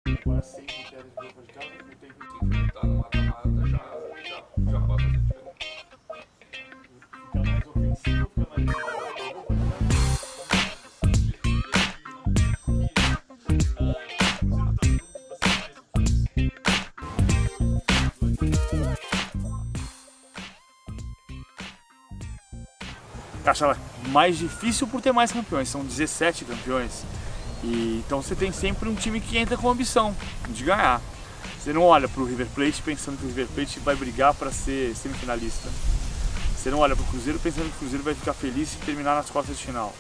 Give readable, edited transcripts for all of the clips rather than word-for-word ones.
Agora sem critério de gol fora de casa, não tem Se enfrentar no mata-mata, já passa a ser diferente. ficar mais ofensivo, ficar mais defensivo. Gol fora de casa. Acho mais difícil por ter mais campeões, são 17 campeões. E então você tem sempre um time que entra com ambição de ganhar. Você não olha para o River Plate pensando que o River Plate vai brigar para ser semifinalista. Você não olha para o Cruzeiro pensando que o Cruzeiro vai ficar feliz e terminar nas quartas de final.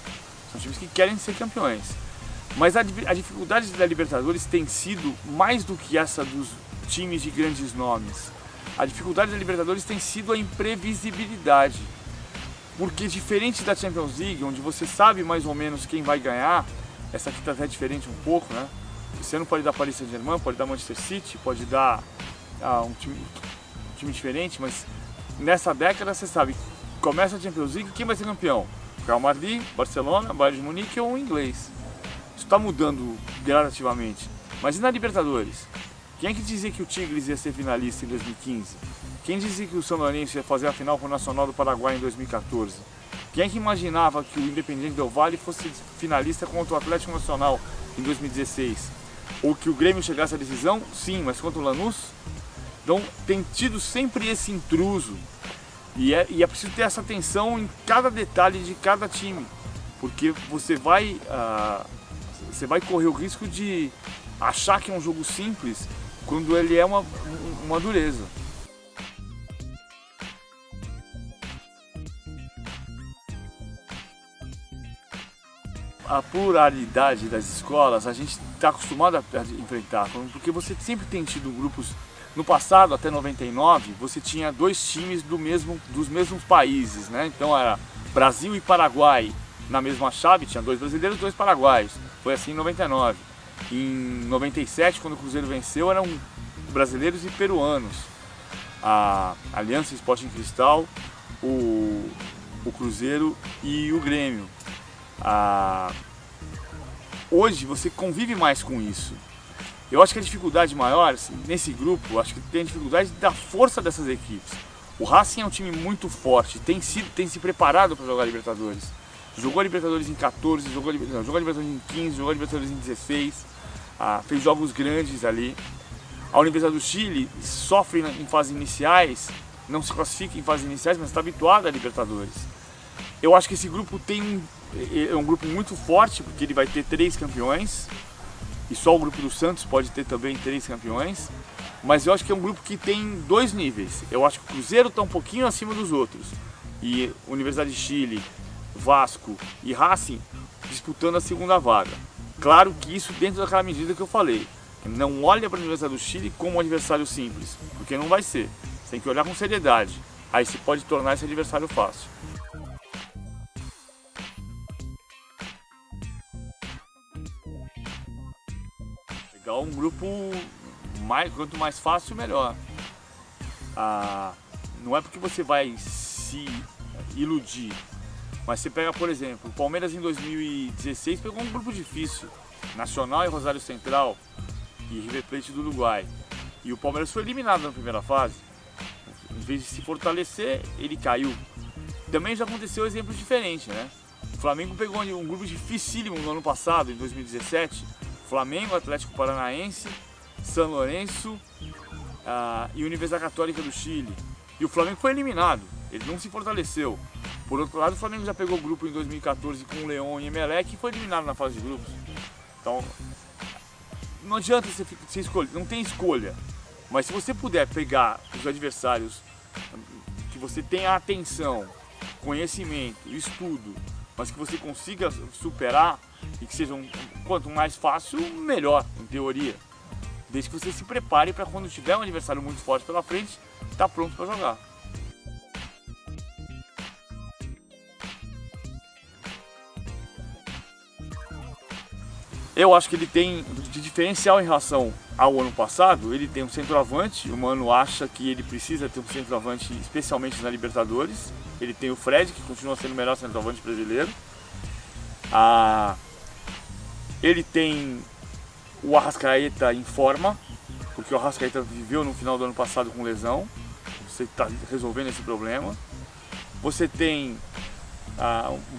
São times que querem ser campeões. Mas a dificuldade da Libertadores tem sido mais do que essa dos times de grandes nomes. A dificuldade da Libertadores tem sido a imprevisibilidade. Porque diferente da Champions League, onde você sabe mais ou menos quem vai ganhar, essa aqui está até diferente um pouco, né? Você não pode dar Paris Saint-Germain, pode dar Manchester City, pode dar um time diferente, mas nessa década você sabe, começa a Champions League, quem vai ser campeão? Real Madrid, Barcelona, Bayern de Munique ou o inglês. Isso está mudando gradativamente. Mas e na Libertadores? Quem é que dizia que o Tigres ia ser finalista em 2015? Quem dizia que o São Lourenço ia fazer a final com o Nacional do Paraguai em 2014? Quem é que imaginava que o Independiente Del Valle fosse finalista contra o Atlético Nacional em 2016? Ou que o Grêmio chegasse à decisão? Sim, mas contra o Lanús? Então tem tido sempre esse intruso. E é preciso ter essa atenção em cada detalhe de cada time. Porque você vai correr o risco de achar que é um jogo simples quando ele é uma dureza. A pluralidade das escolas a gente está acostumado a enfrentar, porque você sempre tem tido grupos. No passado, até 99, você tinha dois times dos mesmos países, né? Então era Brasil e Paraguai na mesma chave, tinha dois brasileiros e dois paraguaios. Foi assim em 99. Em 97, quando o Cruzeiro venceu, eram brasileiros e peruanos. A Aliança Sporting Cristal, o Cruzeiro e o Grêmio. Hoje você convive mais com isso. Eu acho que a dificuldade maior nesse grupo, acho que tem a dificuldade da força dessas equipes. O Racing é um time muito forte, tem se preparado para jogar a Libertadores. Jogou a Libertadores em 14, jogou a Libertadores em 15, jogou a Libertadores em 16, fez jogos grandes ali. A Universidade do Chile sofre em fases iniciais, não se classifica em fases iniciais, mas está habituada a Libertadores. Eu acho que esse grupo é um grupo muito forte, porque ele vai ter 3 campeões, e só o grupo do Santos pode ter também 3 campeões, mas eu acho que é um grupo que tem 2 níveis. Eu acho que o Cruzeiro está um pouquinho acima dos outros, e Universidade de Chile, Vasco e Racing disputando a segunda vaga. Claro que isso dentro daquela medida que eu falei. Não olha para a Universidade do Chile como um adversário simples, porque não vai ser. Você tem que olhar com seriedade, aí você pode tornar esse adversário fácil. Pegar um grupo, quanto mais fácil, melhor. Não é porque você vai se iludir, mas você pega, por exemplo, o Palmeiras em 2016 pegou um grupo difícil, Nacional e Rosário Central e River Plate do Uruguai, e o Palmeiras foi eliminado na primeira fase. Em vez de se fortalecer, ele caiu. Também já aconteceu exemplos diferentes, né? O Flamengo pegou um grupo dificílimo no ano passado, em 2017, Flamengo, Atlético Paranaense, São Lourenço e Universidade Católica do Chile. E o Flamengo foi eliminado, ele não se fortaleceu. Por outro lado, o Flamengo já pegou o grupo em 2014 com o Leão e Emelec e foi eliminado na fase de grupos. Então, não adianta você escolher, não tem escolha. Mas se você puder pegar os adversários que você tenha atenção, conhecimento, estudo, mas que você consiga superar e que seja quanto mais fácil, melhor, em teoria. Desde que você se prepare para quando tiver um adversário muito forte pela frente, estar pronto para jogar. Eu acho que ele tem de diferencial em relação ao ano passado. Ele tem um centroavante, o Mano acha que ele precisa ter um centroavante, especialmente na Libertadores. Ele tem o Fred, que continua sendo o melhor centroavante brasileiro. Ele tem o Arrascaeta em forma, porque o Arrascaeta viveu no final do ano passado com lesão, você está resolvendo esse problema. Você tem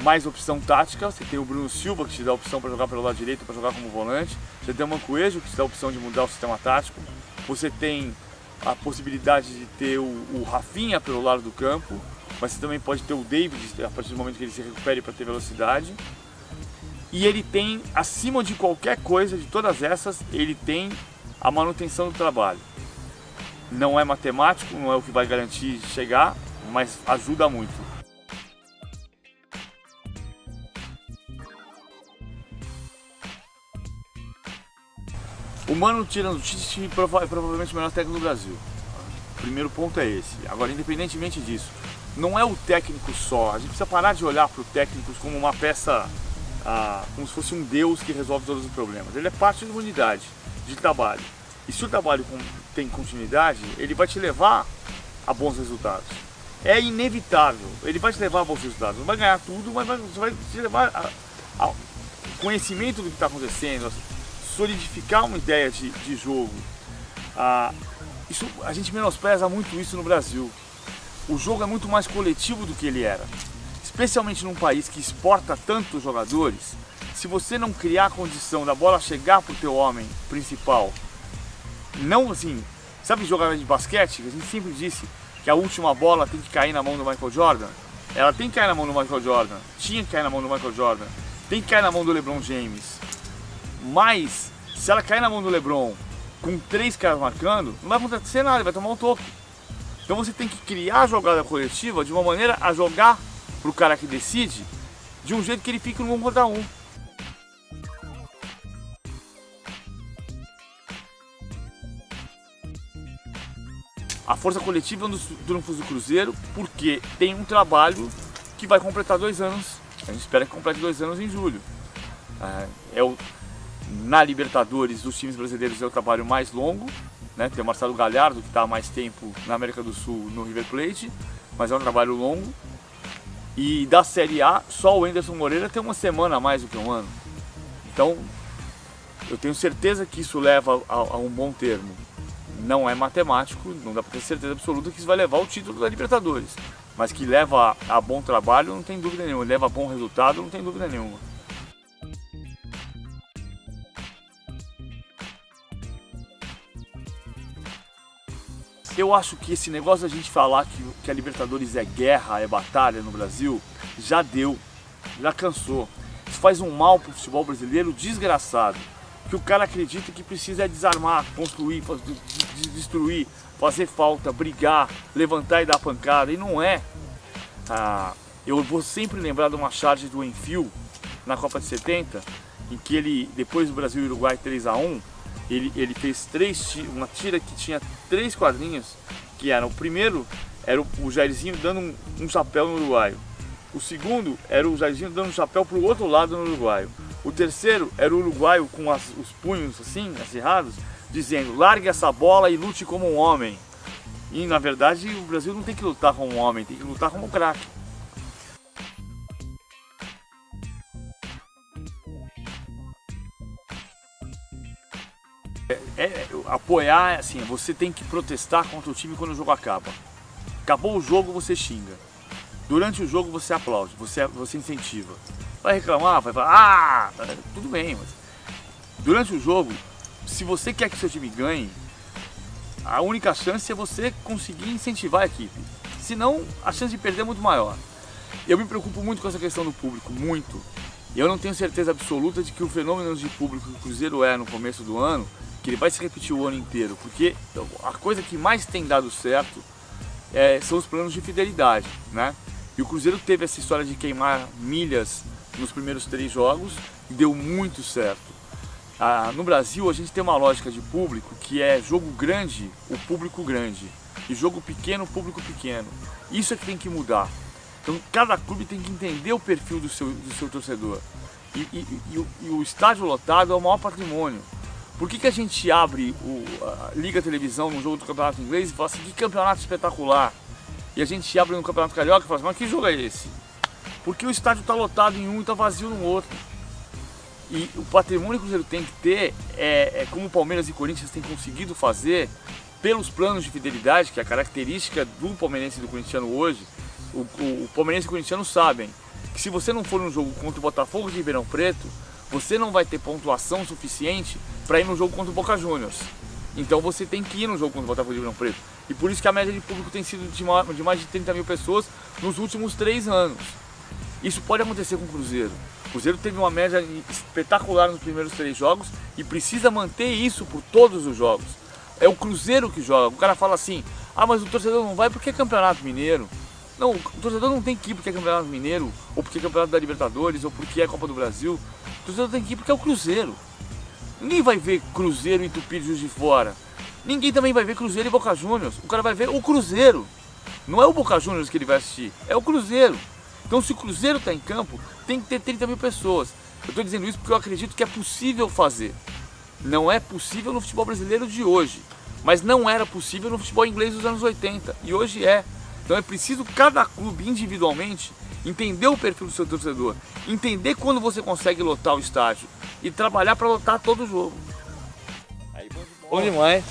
mais opção tática, você tem o Bruno Silva que te dá a opção para jogar pelo lado direito, para jogar como volante, você tem o Mancoejo que te dá a opção de mudar o sistema tático, você tem a possibilidade de ter o Rafinha pelo lado do campo, mas você também pode ter o David a partir do momento que ele se recupere para ter velocidade. E ele tem, acima de qualquer coisa, de todas essas, ele tem a manutenção do trabalho. Não é matemático, não é o que vai garantir chegar, mas ajuda muito. O Mano, tirando o Tite, é provavelmente o melhor técnico do Brasil. O primeiro ponto é esse. Agora, independentemente disso, não é o técnico só. A gente precisa parar de olhar para o técnico como uma peça, como se fosse um deus que resolve todos os problemas. Ele é parte de uma unidade de trabalho. E se o trabalho tem continuidade, ele vai te levar a bons resultados. É inevitável. Ele vai te levar a bons resultados. Não vai ganhar tudo, mas você vai te levar ao conhecimento do que está acontecendo, solidificar uma ideia de jogo. Isso, a gente menospreza muito isso no Brasil. O jogo é muito mais coletivo do que ele era. Especialmente num país que exporta tantos jogadores, se você não criar a condição da bola chegar para o teu homem principal, não assim, sabe jogador de basquete? A gente sempre disse que a última bola tem que cair na mão do Michael Jordan. Ela tem que cair na mão do Michael Jordan, tinha que cair na mão do Michael Jordan, tem que cair na mão do LeBron James. Mas, se ela cair na mão do LeBron com 3 caras marcando, não vai acontecer nada, ele vai tomar um toque. Então você tem que criar a jogada coletiva de uma maneira a jogar pro cara que decide, de um jeito que ele fique no 1 contra 1. A força coletiva é um dos trunfos do Cruzeiro, porque tem um trabalho que vai completar 2 anos. A gente espera que complete 2 anos em julho. Na Libertadores, dos times brasileiros, é o trabalho mais longo, né? Tem o Marcelo Galhardo, que está há mais tempo na América do Sul, no River Plate, mas é um trabalho longo. E da Série A, só o Anderson Moreira tem uma semana a mais do que um ano. Então, eu tenho certeza que isso leva a um bom termo. Não é matemático, não dá para ter certeza absoluta que isso vai levar ao título da Libertadores. Mas que leva a bom trabalho, não tem dúvida nenhuma. Leva a bom resultado, não tem dúvida nenhuma. Eu acho que esse negócio da gente falar que a Libertadores é guerra, é batalha no Brasil, já deu, já cansou. Isso faz um mal pro futebol brasileiro desgraçado. Que o cara acredita que precisa desarmar, construir, destruir, fazer falta, brigar, levantar e dar pancada, e não é. Eu vou sempre lembrar de uma charge do Enfield na Copa de 70, em que ele, depois do Brasil e Uruguai 3-1, ele fez uma tira que tinha 3 quadrinhos, que eram: o primeiro era o Jairzinho dando um chapéu no uruguaio, o segundo era o Jairzinho dando um chapéu para o outro lado no uruguaio, o terceiro era o uruguaio com os punhos assim, acirrados, dizendo: largue essa bola e lute como um homem. E na verdade o Brasil não tem que lutar como um homem, tem que lutar como um craque. Apoiar, assim, você tem que protestar contra o time quando o jogo acaba. Acabou o jogo, você xinga. Durante o jogo você aplaude, você incentiva. Vai reclamar, vai falar, tudo bem, mas durante o jogo, se você quer que seu time ganhe, a única chance é você conseguir incentivar a equipe. Senão, a chance de perder é muito maior. Eu me preocupo muito com essa questão do público, muito. E eu não tenho certeza absoluta de que o fenômeno de público que o Cruzeiro é no começo do ano, que ele vai se repetir o ano inteiro, porque a coisa que mais tem dado certo são os planos de fidelidade, né? E o Cruzeiro teve essa história de queimar milhas nos primeiros 3 jogos e deu muito certo. No Brasil a gente tem uma lógica de público que é jogo grande, o público grande, e jogo pequeno, o público pequeno. Isso é que tem que mudar. Então cada clube tem que entender o perfil do seu torcedor. E o estádio lotado é o maior patrimônio. Por que a gente abre liga a televisão num jogo do campeonato inglês e fala assim: que campeonato espetacular? E a gente abre no campeonato carioca e fala assim: mas que jogo é esse? Porque o estádio está lotado em um e está vazio no outro. E o patrimônio que o Cruzeiro tem que ter é como o Palmeiras e Corinthians têm conseguido fazer pelos planos de fidelidade, que é a característica do palmeirense e do corintiano hoje. O palmeirense e o corintiano sabem que se você não for no jogo contra o Botafogo de Ribeirão Preto, você não vai ter pontuação suficiente para ir no jogo contra o Boca Juniors. Então você tem que ir no jogo contra o Botafogo de Ribeirão Preto. E por isso que a média de público tem sido de mais de 30 mil pessoas nos últimos 3 anos. Isso pode acontecer com o Cruzeiro. O Cruzeiro teve uma média espetacular nos primeiros 3 jogos e precisa manter isso por todos os jogos. É o Cruzeiro que joga. O cara fala assim, ah, mas o torcedor não vai porque é Campeonato Mineiro. Não, o torcedor não tem que ir porque é Campeonato Mineiro, ou porque é Campeonato da Libertadores, ou porque é Copa do Brasil. O torcedor tem que ir porque é o Cruzeiro. Ninguém vai ver Cruzeiro e Tupi de Juiz de Fora. Ninguém também vai ver Cruzeiro e Boca Juniors. O cara vai ver o Cruzeiro. Não é o Boca Juniors que ele vai assistir, é o Cruzeiro. Então se o Cruzeiro está em campo, tem que ter 30 mil pessoas. Eu estou dizendo isso porque eu acredito que é possível fazer. Não é possível no futebol brasileiro de hoje, mas não era possível no futebol inglês dos anos 80, e hoje é. Então é preciso cada clube individualmente entender o perfil do seu torcedor, entender quando você consegue lotar o estádio e trabalhar para lotar todo o jogo. Aí, Bom demais.